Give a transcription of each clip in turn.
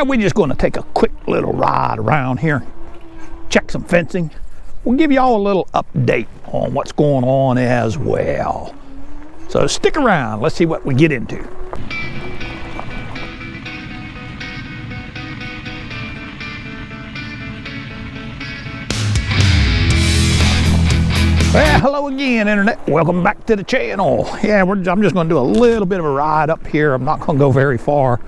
We're just going to take a quick little ride around here, check some fencing. We'll give y'all a little update on what's going on as well. So stick around, let's see what we get into. Well, hello again, Internet. Welcome back to the channel. Yeah, I'm just going to do a little bit of a ride up here. I'm not going to go very far.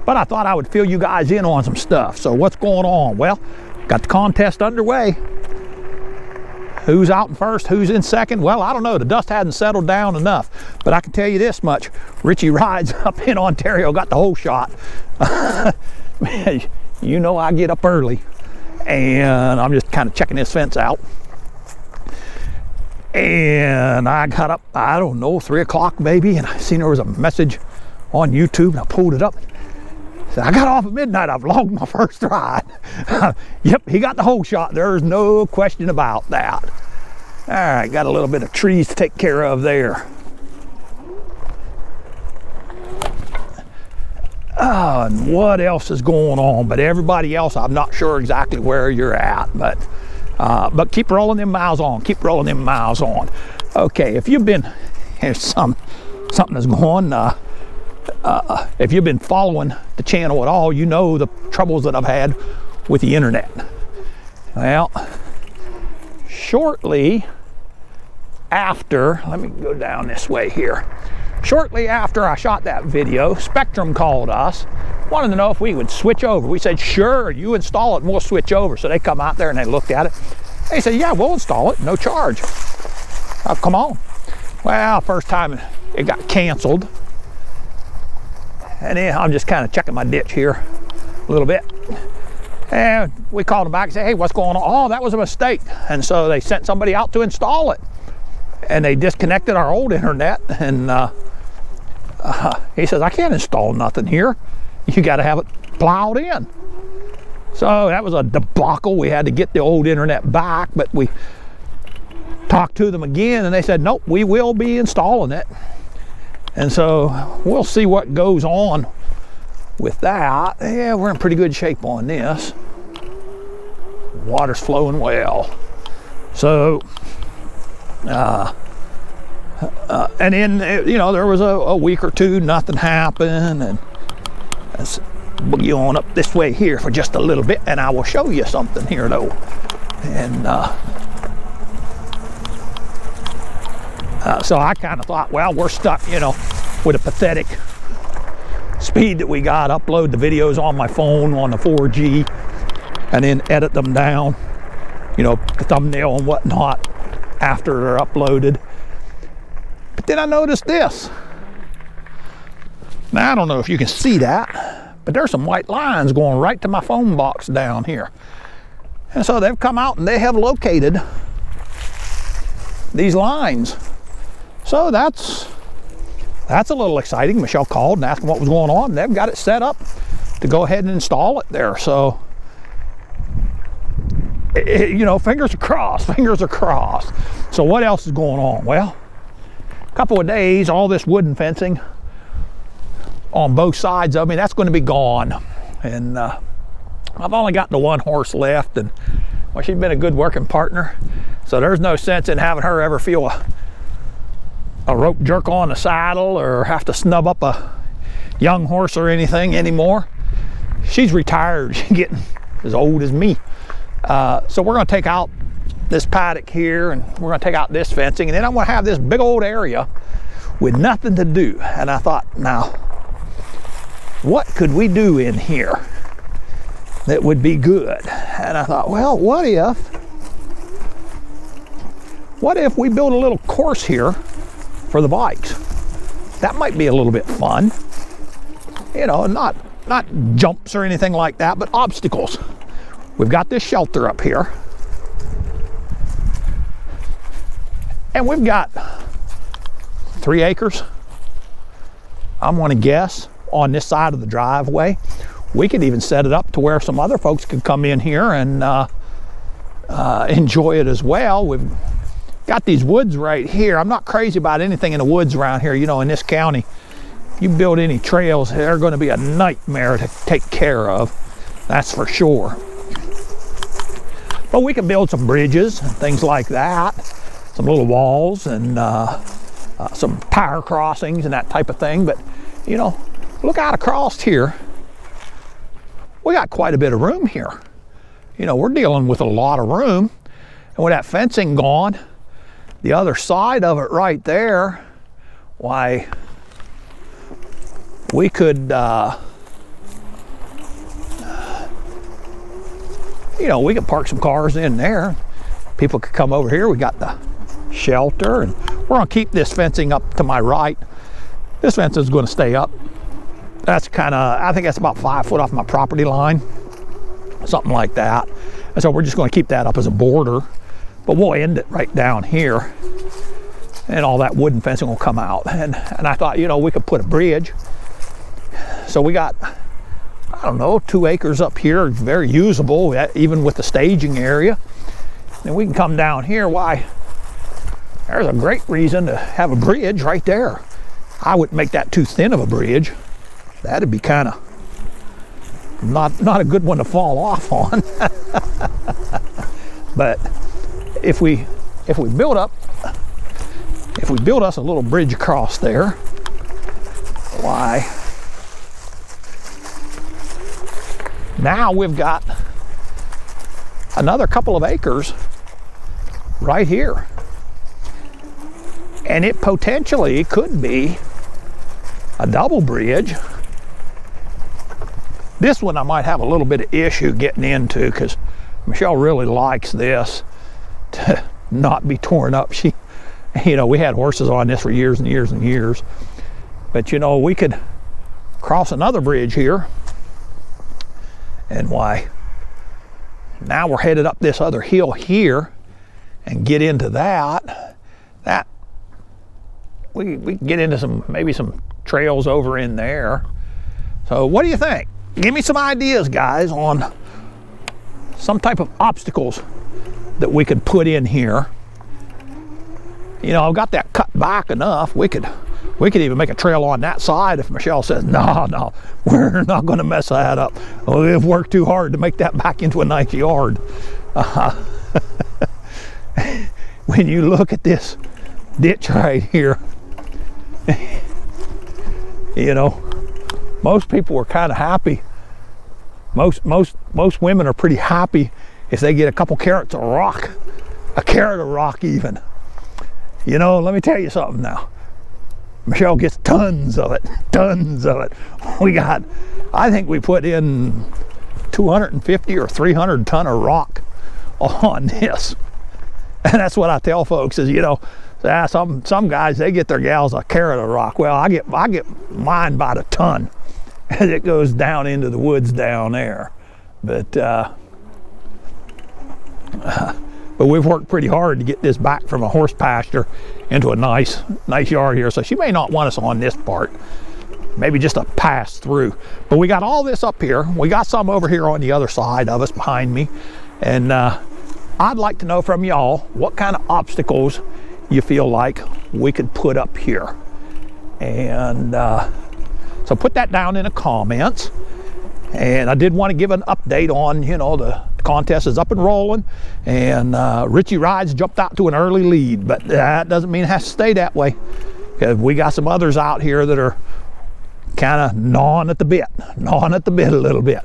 But I thought I would fill you guys in on some stuff. So what's going on? Well, got the contest underway. Who's out in first? Who's in second? Well, I don't know. The dust hasn't settled down enough. But I can tell you this much. Richie Rides up in Ontario got the whole shot. Man, you know I get up early. And I'm just kind of checking this fence out. And I got up, I don't know, 3 o'clock maybe. And I seen there was a message on YouTube. And I pulled it up. I got off at midnight. I've logged my first ride. Yep, he got the whole shot. There's no question about that. All right, got a little bit of trees to take care of there. And what else is going on? But everybody else, I'm not sure exactly where you're at. But keep rolling them miles on. Keep rolling them miles on. Okay, if you've been, here's something that's going on. If you've been following the channel at all, you know the troubles that I've had with the internet. Well, shortly after, let me go down this way here. Shortly after I shot that video, Spectrum called us, wanted to know if we would switch over. We said, sure, you install it and we'll switch over. So they come out there and they looked at it. They said, yeah, we'll install it, no charge. Oh, come on. Well, first time it got canceled. And then I'm just kind of checking my ditch here a little bit. And we called them back and said, hey, what's going on? Oh, that was a mistake. And so they sent somebody out to install it. And they disconnected our old internet. And he says, I can't install nothing here. You got to have it plowed in. So that was a debacle. We had to get the old internet back. But we talked to them again and they said, nope, we will be installing it. And so we'll see what goes on with that. Yeah, we're in pretty good shape on this. Water's flowing well. So, and then, you know, there was a week or two, nothing happened. And let's boogie on up this way here for just a little bit. And I will show you something here, though. And so I kind of thought, well, we're stuck, you know, with a pathetic speed that we got. Upload the videos on my phone on the 4G and then edit them down, you know, the thumbnail and whatnot after they're uploaded. But then I noticed this. Now, I don't know if you can see that, but there's some white lines going right to my phone box down here. And so they've come out and they have located these lines. So that's a little exciting. Michelle called and asked them what was going on. They've got it set up to go ahead and install it there. So, you know, fingers are crossed, fingers are crossed. So what else is going on? Well, a couple of days, all this wooden fencing on both sides of me, that's going to be gone. And I've only got the one horse left. And, well, she's been a good working partner. So there's no sense in having her ever feel a rope jerk on the saddle or have to snub up a young horse or anything anymore. She's retired. She's getting as old as me. So we're going to take out this paddock here and we're going to take out this fencing, and then I'm going to have this big old area with nothing to do. And I thought, now, what could we do in here that would be good? And I thought, well, what if we build a little course here for the bikes? That might be a little bit fun. You know, not jumps or anything like that, but obstacles. We've got this shelter up here. And we've got 3 acres, I'm gonna guess, on this side of the driveway. We could even set it up to where some other folks could come in here and enjoy it as well. We've got these woods right here. I'm not crazy about anything in the woods around here. You know, in this county, you build any trails, they're going to be a nightmare to take care of. That's for sure. But we can build some bridges and things like that, some little walls and some tire crossings and that type of thing. But, you know, look out across here. We got quite a bit of room here. You know, we're dealing with a lot of room. And with that fencing gone, the other side of it right there, why, we could, you know, we could park some cars in there. People could come over here. We got the shelter, and we're gonna keep this fencing up to my right. This fence is gonna stay up. That's kind of, I think that's about 5 foot off my property line, something like that. And so we're just gonna keep that up as a border, but we'll end it right down here, and all that wooden fencing will come out. And I thought, you know, we could put a bridge. So we got, I don't know, 2 acres up here, very usable, even with the staging area. And we can come down here. Why, there's a great reason to have a bridge right there. I wouldn't make that too thin of a bridge. That'd be kind of not a good one to fall off on. But if we build us a little bridge across there, why, now we've got another couple of acres right here. And it potentially could be a double bridge. This one I might have a little bit of issue getting into because Michelle really likes this to not be torn up. She, you know, we had horses on this for years and years and years. But you know, we could cross another bridge here. And why, now we're headed up this other hill here and get into that. We can get into maybe some trails over in there. So what do you think? Give me some ideas, guys, on some type of obstacles that we could put in here. You know, I've got that cut back enough. We could even make a trail on that side if Michelle says, no, we're not going to mess that up. We've worked too hard to make that back into a nice yard. When you look at this ditch right here, you know, most people are kind of happy. Most women are pretty happy if they get a couple carats of rock, a carat of rock even. You know, let me tell you something now. Michelle gets tons of it, tons of it. I think we put in 250 or 300 ton of rock on this. And that's what I tell folks is, you know, some guys, they get their gals a carat of rock. Well, I get mine by the ton as it goes down into the woods down there. But we've worked pretty hard to get this back from a horse pasture into a nice yard here. So she may not want us on this part, maybe just a pass through. But we got all this up here. We got some over here on the other side of us behind me. And I'd like to know from y'all what kind of obstacles you feel like we could put up here. And so put that down in the comments. And I did want to give an update on, you know, the contest is up and rolling, and Richie Rides jumped out to an early lead, but that doesn't mean it has to stay that way, because we got some others out here that are kind of gnawing at the bit a little bit.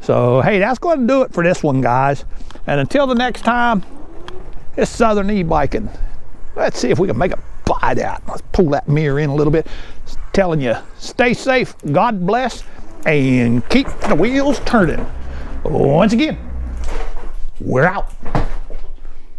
So hey, that's going to do it for this one, guys. And until the next time, it's Southern E-Biking. Let's see if we can make a bite out. Let's pull that mirror in a little bit. Just telling you, stay safe, God bless, and keep the wheels turning. Once again, we're out.